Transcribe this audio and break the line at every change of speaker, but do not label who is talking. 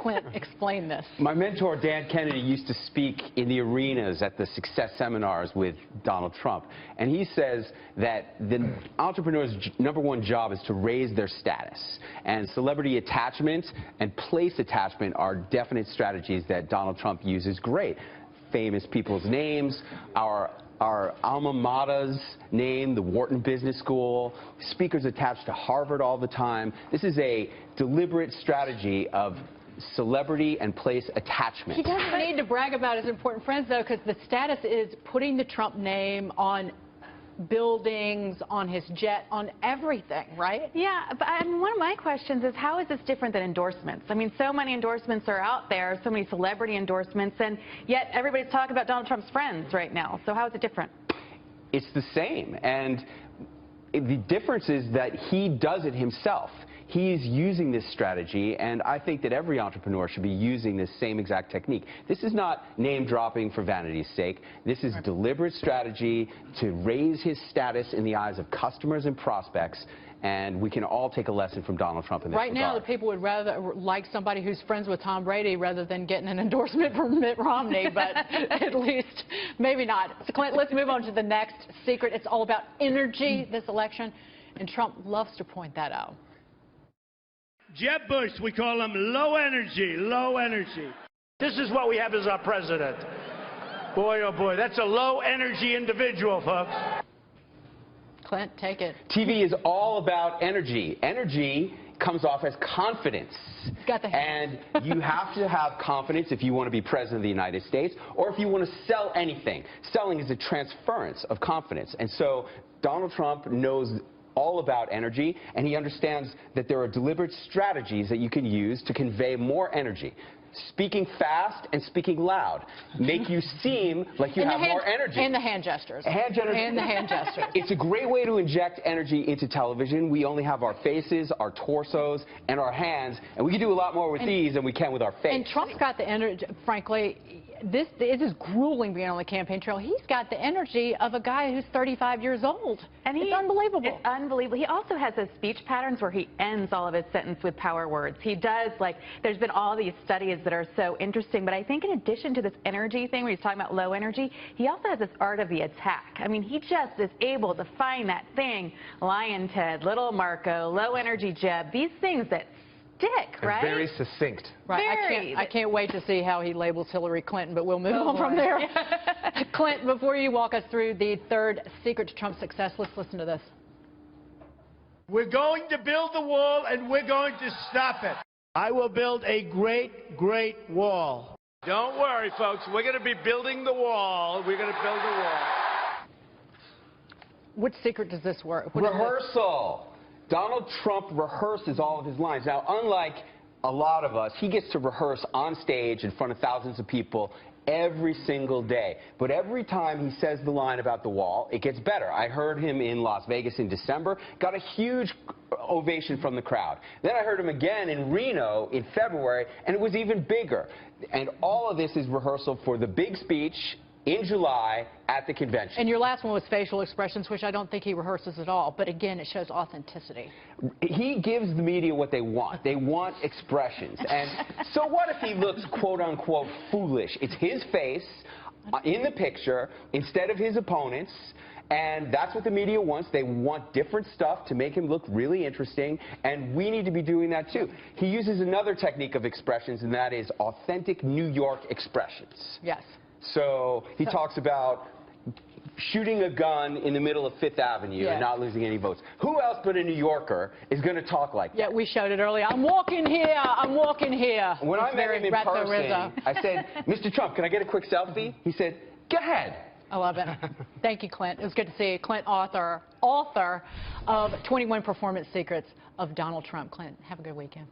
Clint explain this?
My mentor, Dan Kennedy, used to speak in the arenas at the success seminars with Donald Trump. And he says that the entrepreneur's #1 job is to raise their status. And celebrity attachment and place attachment are definite strategies that Donald Trump uses great. Famous people's names, our alma mater's name, the Wharton Business School, speakers attached to Harvard all the time. This is a deliberate strategy of celebrity and place attachment.
He doesn't need to brag about his important friends, though, because the status is putting the Trump name on buildings, on his jet, on everything, right?
Yeah, but one of my questions is, how is this different than endorsements? I mean, so many endorsements are out there, so many celebrity endorsements, and yet everybody's talking about Donald Trump's friends right now. So how is it different?
It's the same, and the difference is that he does it himself. He's using this strategy, and I think that every entrepreneur should be using this same exact technique. This is not name dropping for vanity's sake. This is deliberate strategy to raise his status in the eyes of customers and prospects, and we can all take a lesson from Donald Trump in this
regard. Right now, the people would rather like somebody who's friends with Tom Brady rather than getting an endorsement from Mitt Romney, but at least maybe not. So, Clint, let's move on to the next secret. It's all about energy this election, and Trump loves to point that out.
Jeb Bush, we call him low energy, low energy. This is what we have as our president. Boy, oh boy, that's a low energy individual, folks.
Clint, take it.
TV is all about energy. Energy comes off as confidence.
Got the hand.
And you have to have confidence if you want to be president of the United States or if you want to sell anything. Selling is a transference of confidence. And so Donald Trump knows all about energy, and he understands that there are deliberate strategies that you can use to convey more energy. Speaking fast and speaking loud make you seem like you have more energy.
And the hand gestures. And the hand gestures.
It's a great way to inject energy into television. We only have our faces, our torsos, and our hands, and we can do a lot more with these than we can with our face.
And Trump's got the energy, frankly. It is grueling being on the campaign trail. He's got the energy of a guy who's 35 years old. And it's unbelievable.
It's unbelievable. He also has those speech patterns where he ends all of his sentence with power words. He does, like, there's been all these studies that are so interesting. But I think in addition to this energy thing where he's talking about low energy, he also has this art of the attack. I mean, he just is able to find that thing, Lion Ted, Little Marco, low energy Jeb, these things that stick, right?
Very succinct.
Right. I can't wait to see how he labels Hillary Clinton, but we'll move on from there. Clint, before you walk us through the third secret to Trump's success, let's listen to this.
We're going to build the wall, and we're going to stop it. I will build a great, great wall. Don't worry, folks. We're going to be building the wall. We're going to build the wall.
What secret does this work?
Rehearsal. Donald Trump rehearses all of his lines. Now, unlike a lot of us, he gets to rehearse on stage in front of thousands of people every single day. But every time he says the line about the wall, it gets better. I heard him in Las Vegas in December, got a huge ovation from the crowd. Then I heard him again in Reno in February, and it was even bigger. And all of this is rehearsal for the big speech in July at the convention.
And your last one was facial expressions, which I don't think he rehearses at all. But again, it shows authenticity.
He gives the media what they want. They want expressions. And so what if he looks, quote unquote, foolish? It's his face in the picture instead of his opponents. And that's what the media wants. They want different stuff to make him look really interesting, and we need to be doing that too. He uses another technique of expressions, and that is authentic New York expressions.
Yes.
So he talks about shooting a gun in the middle of Fifth Avenue and not losing any votes. Who else but a New Yorker is going to talk like that?
Yeah, we showed it earlier. I'm walking here. I'm walking here.
When I met him in person, I said, Mr. Trump, can I get a quick selfie? He said, go ahead.
I love it. Thank you, Clint. It was good to see you. Clint, author of 21 Performance Secrets of Donald Trump. Clint, have a good weekend.